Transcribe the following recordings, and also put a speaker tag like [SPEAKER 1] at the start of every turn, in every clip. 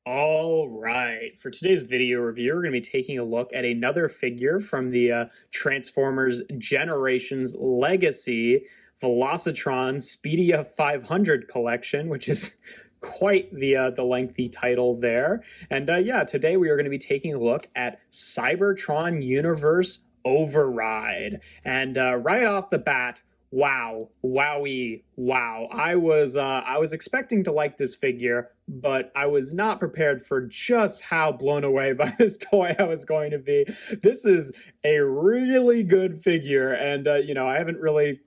[SPEAKER 1] All right, for today's video review, we're going to be taking a look at another figure from the Transformers Generations Legacy Velocitron Speedia 500 collection, which is quite the lengthy title there. And yeah, today we are going to be taking a look at Cybertron Universe Override. And right off the bat, wow, wowie, wow. I was expecting to like this figure, but I was not prepared for just how blown away by this toy I was going to be. This is a really good figure, and I haven't really,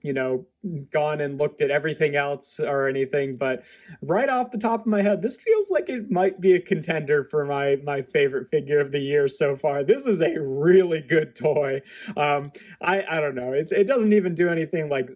[SPEAKER 1] gone and looked at everything else or anything, but right off the top of my head, this feels like it might be a contender for my favorite figure of the year so far. This is a really good toy. I don't know. It doesn't even do anything like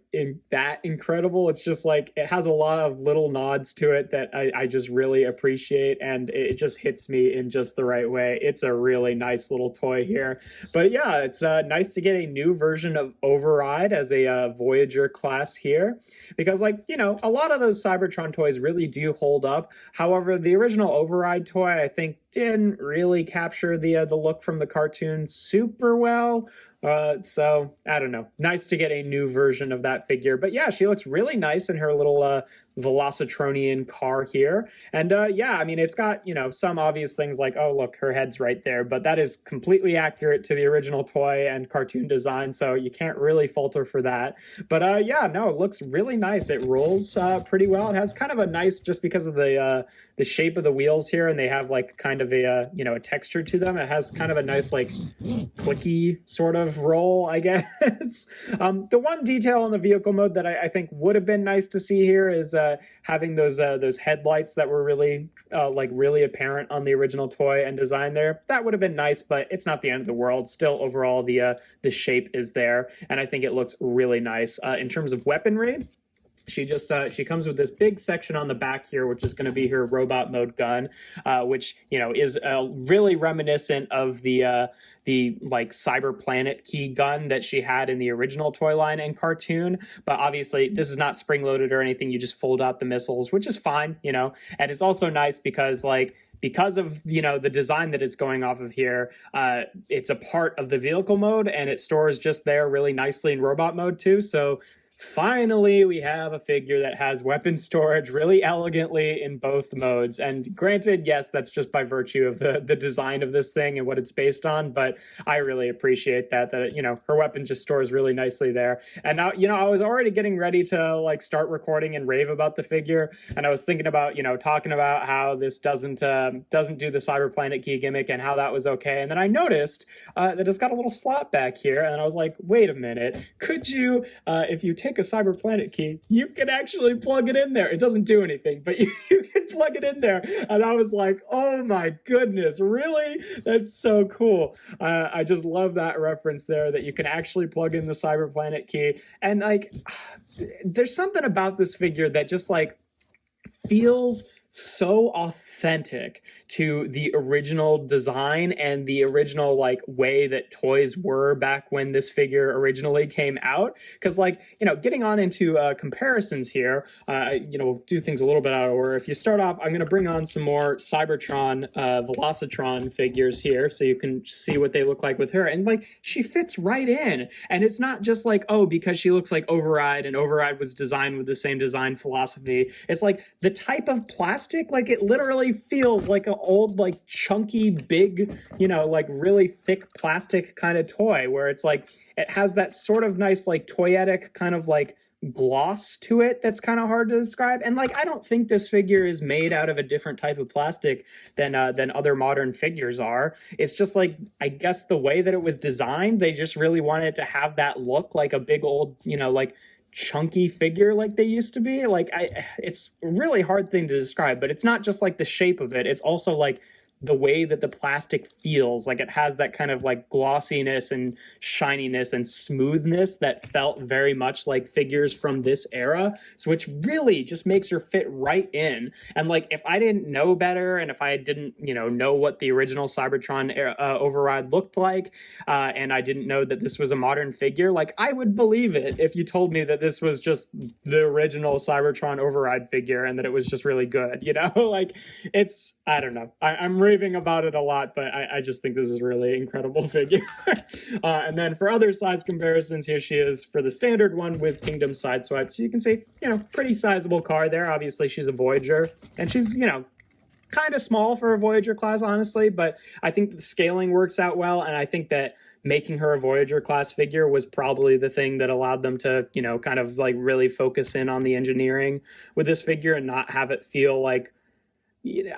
[SPEAKER 1] that incredible. It's just like it has a lot of little nods to it that I just really appreciate, and it just hits me in just the right way. It's a really nice little toy here. But yeah, it's nice to get a new version of Override as a Voyager class here, because a lot of those Cybertron toys really do hold up. However, the original Override toy, I think, didn't really capture the look from the cartoon super well. So I don't know. Nice to get a new version of that figure. But yeah, she looks really nice in her little Velocitronian car here. And yeah, I mean, it's got, some obvious things like, oh, look, her head's right there. But that is completely accurate to the original toy and cartoon design. So you can't really falter for that. But yeah, no, it looks really nice. It rolls pretty well. It has kind of a nice, just because of the shape of the wheels here, and they have like kind of a a texture to them. It has kind of a nice like clicky sort of roll, I guess. The one detail in the vehicle mode that I think would have been nice to see here is having those headlights that were really really apparent on the original toy and design there. That would have been nice, but it's not the end of the world. Still, overall, the shape is there, and I think it looks really nice. In terms of weaponry, she comes with this big section on the back here, which is going to be her robot mode gun, which is really reminiscent of the like Cyber Planet key gun that she had in the original toy line and cartoon. But obviously, this is not spring loaded or anything. You just fold out the missiles, which is fine, And it's also nice because because of the design that it's going off of here, it's a part of the vehicle mode, and it stores just there really nicely in robot mode too. So finally, we have a figure that has weapon storage really elegantly in both modes. And granted, yes, that's just by virtue of the design of this thing and what it's based on, but I really appreciate that her weapon just stores really nicely there. And now, I was already getting ready to start recording and rave about the figure, and I was thinking about, talking about how this doesn't do the Cyber Planet key gimmick and how that was okay. And then I noticed that it's got a little slot back here, and I was like, wait a minute, could you, if you take a Cyber Planet key, you can actually plug it in there. It doesn't do anything, but you can plug it in there. And I was like, oh my goodness, really? That's so cool. I just love that reference there, that you can actually plug in the Cyber Planet key. And there's something about this figure that just feels so authentic to the original design and the original way that toys were back when this figure originally came out. Because getting on into comparisons here, we'll do things a little bit out of order. If you start off, I'm going to bring on some more Cybertron Velocitron figures here so you can see what they look like with her. And she fits right in, and it's not just because she looks like Override, and Override was designed with the same design philosophy. It's the type of plastic, it literally feels like an old chunky big really thick plastic kind of toy, where it's it has that sort of nice toyetic kind of gloss to it that's kind of hard to describe. And I don't think this figure is made out of a different type of plastic than other modern figures are. It's just I guess the way that it was designed, they just really wanted to have that look like a big old chunky figure like they used to be. It's a really hard thing to describe, but it's not just the shape of it, it's also the way that the plastic feels. Like it has that kind of like glossiness and shininess and smoothness that felt very much like figures from this era. So which really just makes her fit right in. And like if I didn't know better, and if I didn't, know what the original Cybertron Override looked like, and I didn't know that this was a modern figure, like I would believe it if you told me that this was just the original Cybertron Override figure and that it was just really good, like it's, I don't know. I'm raving about it a lot, but I just think this is a really incredible figure. And then for other size comparisons, here she is for the standard one with Kingdom Sideswipe. So you can see, pretty sizable car there. Obviously she's a Voyager, and she's, kind of small for a Voyager class, honestly, but I think the scaling works out well, and I think that making her a Voyager class figure was probably the thing that allowed them to, kind of like really focus in on the engineering with this figure and not have it feel like,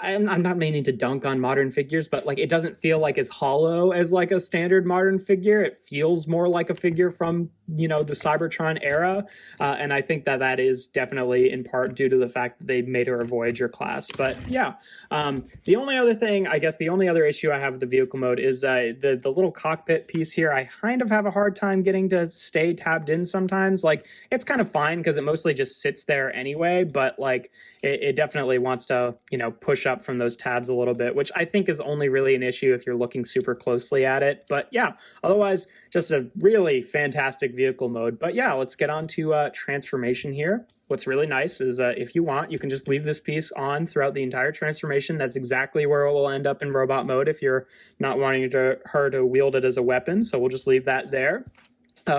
[SPEAKER 1] I'm not meaning to dunk on modern figures, but like it doesn't feel like as hollow as like a standard modern figure. It feels more like a figure from, the Cybertron era. And I think that is definitely in part due to the fact that they made her a Voyager class. But yeah, the only other thing, I guess the only other issue I have with the vehicle mode is the little cockpit piece here. I kind of have a hard time getting to stay tabbed in sometimes. Like it's kind of fine because it mostly just sits there anyway, but like it definitely wants to, push up from those tabs a little bit, which I think is only really an issue if you're looking super closely at it. But yeah, otherwise, just a really fantastic vehicle mode. But yeah, let's get on to transformation here. What's really nice is if you want, you can just leave this piece on throughout the entire transformation. That's exactly where it will end up in robot mode if you're not wanting her to wield it as a weapon. So we'll just leave that there.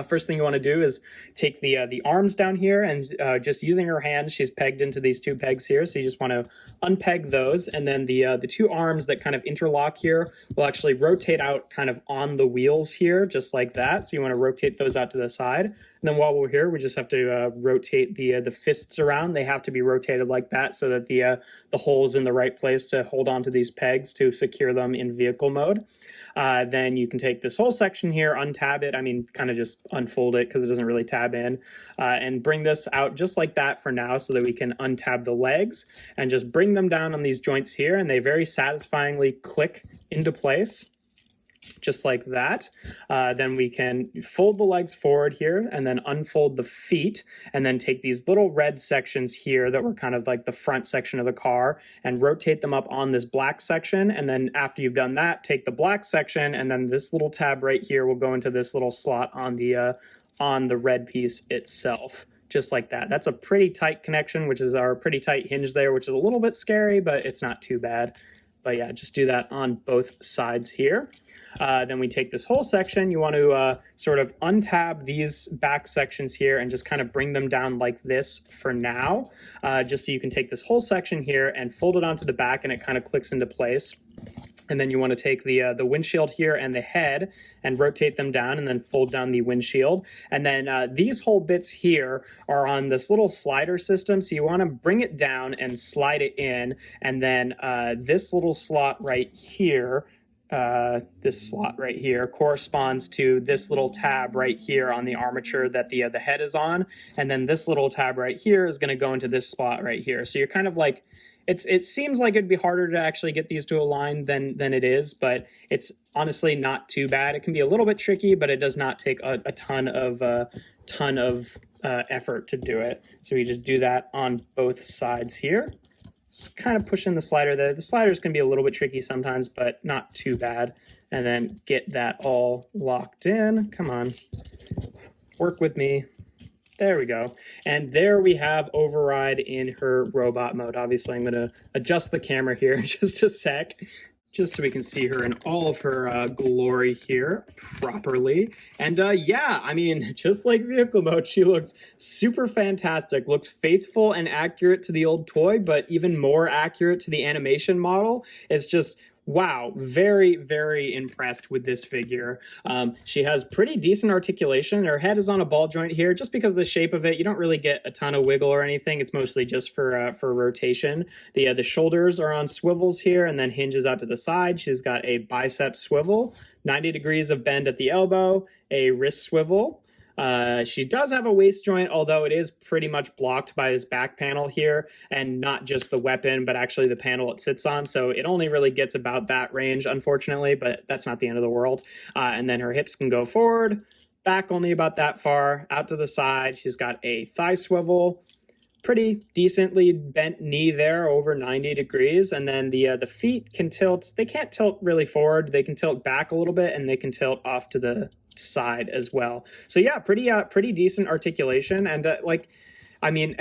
[SPEAKER 1] First thing you want to do is take the arms down here, and just using her hands, she's pegged into these two pegs here. So you just want to unpeg those, and then the two arms that kind of interlock here will actually rotate out kind of on the wheels here, just like that. So you want to rotate those out to the side. And then while we're here, we just have to rotate the fists around. They have to be rotated like that so that the hole's in the right place to hold onto these pegs to secure them in vehicle mode. Then you can take this whole section here, untab it. I mean, kind of just unfold it because it doesn't really tab in, and bring this out just like that for now so that we can untab the legs and just bring them down on these joints here, and they very satisfyingly click into place. Just like that. Then we can fold the legs forward here and then unfold the feet, and then take these little red sections here that were kind of like the front section of the car and rotate them up on this black section. And then after you've done that, take the black section, and then this little tab right here will go into this little slot on the red piece itself. Just like that. That's a pretty tight connection, which is our pretty tight hinge there, which is a little bit scary, but it's not too bad. But yeah, just do that on both sides here. Then we take this whole section. You want to sort of untab these back sections here and just kind of bring them down like this for now, just so you can take this whole section here and fold it onto the back, and it kind of clicks into place. And then you want to take the windshield here and the head and rotate them down, and then fold down the windshield. And then these whole bits here are on this little slider system. So you want to bring it down and slide it in. And then this little slot right here, this slot right here corresponds to this little tab right here on the armature that the head is on. And then this little tab right here is going to go into this spot right here. So you're kind of like, it seems like it'd be harder to actually get these to align than it is, but it's honestly not too bad. It can be a little bit tricky, but it does not take a ton of effort to do it. So we just do that on both sides here. Just kind of push in the slider there. The sliders can be a little bit tricky sometimes, but not too bad. And then get that all locked in. Come on, work with me. There we go. And there we have Override in her robot mode. Obviously, I'm going to adjust the camera here in just a sec, just so we can see her in all of her glory here properly. And yeah, I mean, just like vehicle mode, she looks super fantastic. Looks faithful and accurate to the old toy, but even more accurate to the animation model. It's just, wow, very, very impressed with this figure. She has pretty decent articulation. Her head is on a ball joint here. Just because of the shape of it, you don't really get a ton of wiggle or anything. It's mostly just for rotation. The shoulders are on swivels here and then hinges out to the side. She's got a bicep swivel, 90 degrees of bend at the elbow, a wrist swivel, She does have a waist joint, although it is pretty much blocked by this back panel here, and not just the weapon, but actually the panel it sits on. So it only really gets about that range, unfortunately, but that's not the end of the world. And then her hips can go forward, back only about that far, out to the side. She's got a thigh swivel, pretty decently bent knee there, over 90 degrees. And then the feet can tilt. They can't tilt really forward. They can tilt back a little bit, and they can tilt off to the side as well. So yeah, pretty decent articulation. And I mean,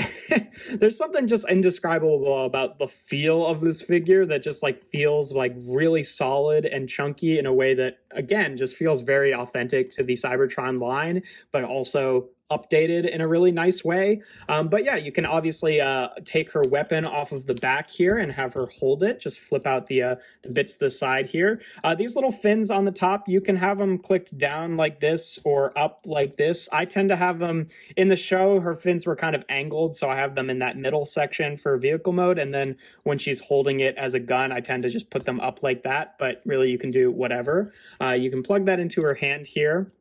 [SPEAKER 1] there's something just indescribable about the feel of this figure that just like feels like really solid and chunky in a way that, again, just feels very authentic to the Cybertron line, but also updated in a really nice way. But yeah, you can obviously take her weapon off of the back here and have her hold it. Just flip out the bits to the side here. These little fins on the top, you can have them clicked down like this or up like this. I tend to have them in the show. Her fins were kind of angled, so I have them in that middle section for vehicle mode. And then when she's holding it as a gun, I tend to just put them up like that. But really, you can do whatever. You can plug that into her hand here,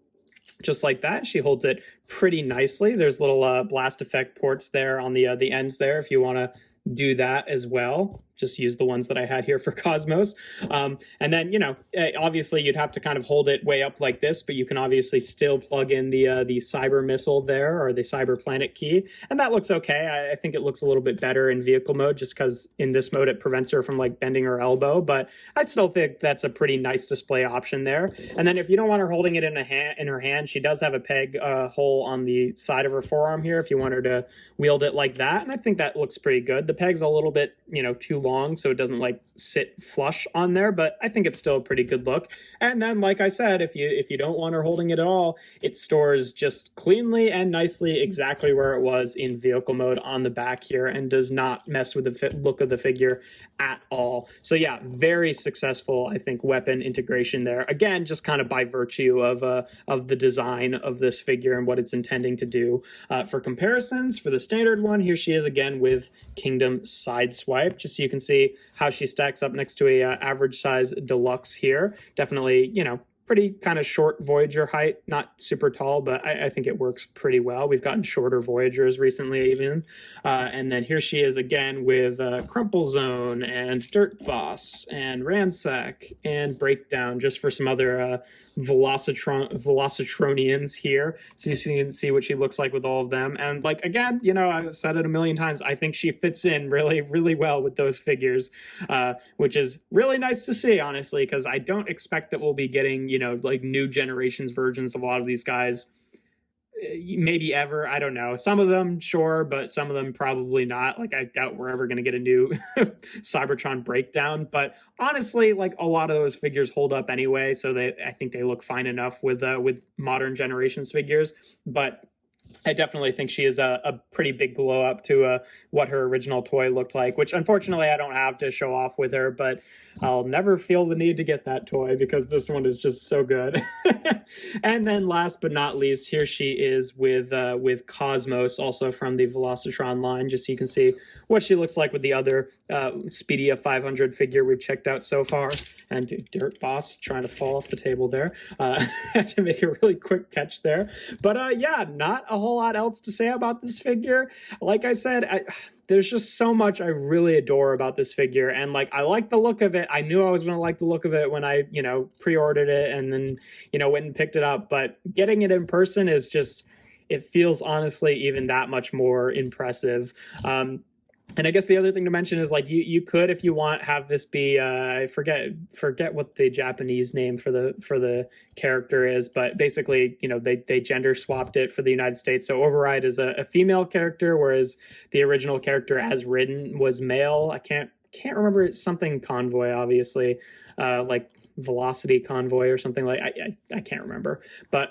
[SPEAKER 1] just like that. She holds it pretty nicely. There's little blast effect ports there on the ends there if you want to do that as well. Just use the ones that I had here for Cosmos. And then, obviously you'd have to kind of hold it way up like this, but you can obviously still plug in the Cyber Missile there, or the Cyber Planet key. And that looks okay. I think it looks a little bit better in vehicle mode, just because in this mode it prevents her from like bending her elbow. But I still think that's a pretty nice display option there. And then if you don't want her holding it in her hand, she does have a peg hole on the side of her forearm here if you want her to wield it like that. And I think that looks pretty good. The peg's a little bit, too long, so it doesn't like sit flush on there, but I think it's still a pretty good look. And then, like I said, if you don't want her holding it at all, it stores just cleanly and nicely exactly where it was in vehicle mode on the back here, and does not mess with the look of the figure at all. So yeah, very successful, I think, weapon integration there. Again, just kind of by virtue of the design of this figure and what it's intending to do. For comparisons, for the standard one, here she is again with Kingdom Sideswipe, just so you can see how she stacks up next to a average size deluxe here. Definitely, pretty kind of short Voyager height, not super tall, but I think it works pretty well. We've gotten shorter Voyagers recently even. And then here she is again with Crumple Zone and Dirt Boss and Ransack and Breakdown, just for some other Velocitronians here, so you can see what she looks like with all of them. And like, again, I've said it a million times, I think she fits in really, really well with those figures, which is really nice to see, honestly, because I don't expect that we'll be getting, like new generations versions of a lot of these guys. Maybe ever, I don't know. Some of them, sure, but some of them probably not. Like, I doubt we're ever going to get a new Cybertron Breakdown. But honestly, like, a lot of those figures hold up anyway, so I think they look fine enough with modern generations figures. But I definitely think she is a pretty big glow up to what her original toy looked like, which unfortunately I don't have to show off with her, but I'll never feel the need to get that toy because this one is just so good. And then last but not least, here she is with Cosmos, also from the Velocitron line, just so you can see what she looks like with the other Speedia 500 figure we've checked out so far. And Dirt Boss trying to fall off the table there. Had to make a really quick catch there. But yeah, not a whole lot else to say about this figure. Like I said, there's just so much I really adore about this figure, and like, I like the look of it. I knew I was going to like the look of it when I, pre-ordered it and then, went and picked it up. But getting it in person is just, it feels honestly even that much more impressive. And I guess the other thing to mention is, like, you could, if you want, have this be I forget what the Japanese name for the character is, but basically, they gender swapped it for the United States. So Override is a female character, whereas the original character as written was male. I can't remember. It's something Convoy, obviously, like Velocity Convoy or something like. I can't remember, but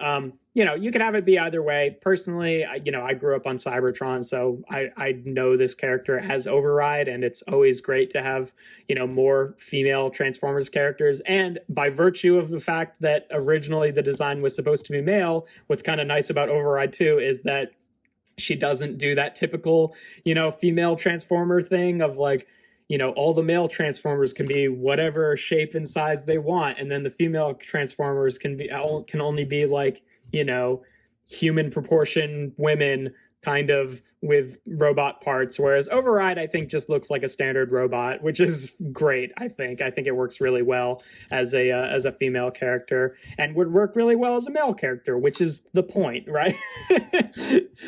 [SPEAKER 1] you can have it be either way. Personally, I grew up on Cybertron, so I know this character as Override, and it's always great to have, more female Transformers characters. And by virtue of the fact that originally the design was supposed to be male, what's kind of nice about Override too is that she doesn't do that typical, female Transformer thing of like, all the male Transformers can be whatever shape and size they want, and then the female Transformers can only be like, human proportion women kind of with robot parts, whereas Override I think just looks like a standard robot, which is great. I think it works really well as a female character, and would work really well as a male character, which is the point, right?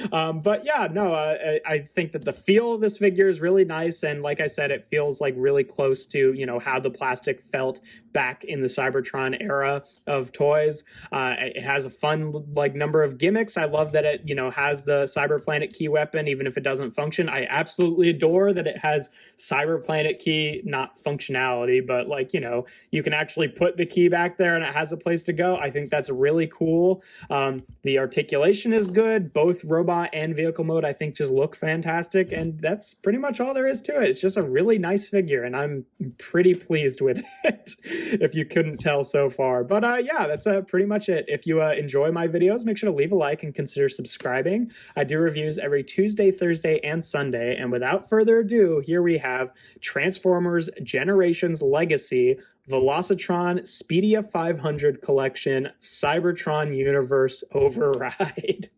[SPEAKER 1] But yeah, no, I think that the feel of this figure is really nice, and like I said, it feels like really close to, you know, how the plastic felt back in the Cybertron era of toys. It has a fun like number of gimmicks. I love that it, you know, has the Cyber Planet key weapon, even if it doesn't function. I absolutely adore that it has Cyber Planet key, not functionality, but like, you know, you can actually put the key back there and it has a place to go. I think that's really cool. The articulation is good. Both robot and vehicle mode, I think, just look fantastic. And that's pretty much all there is to it. It's just a really nice figure, and I'm pretty pleased with it, if you couldn't tell so far. But yeah, that's pretty much it. If you enjoy my videos, make sure to leave a like and consider subscribing. I do reviews every Tuesday, Thursday, and Sunday. And without further ado, here we have Transformers Generations Legacy Velocitron Speedia 500 Collection Cybertron Universe Override.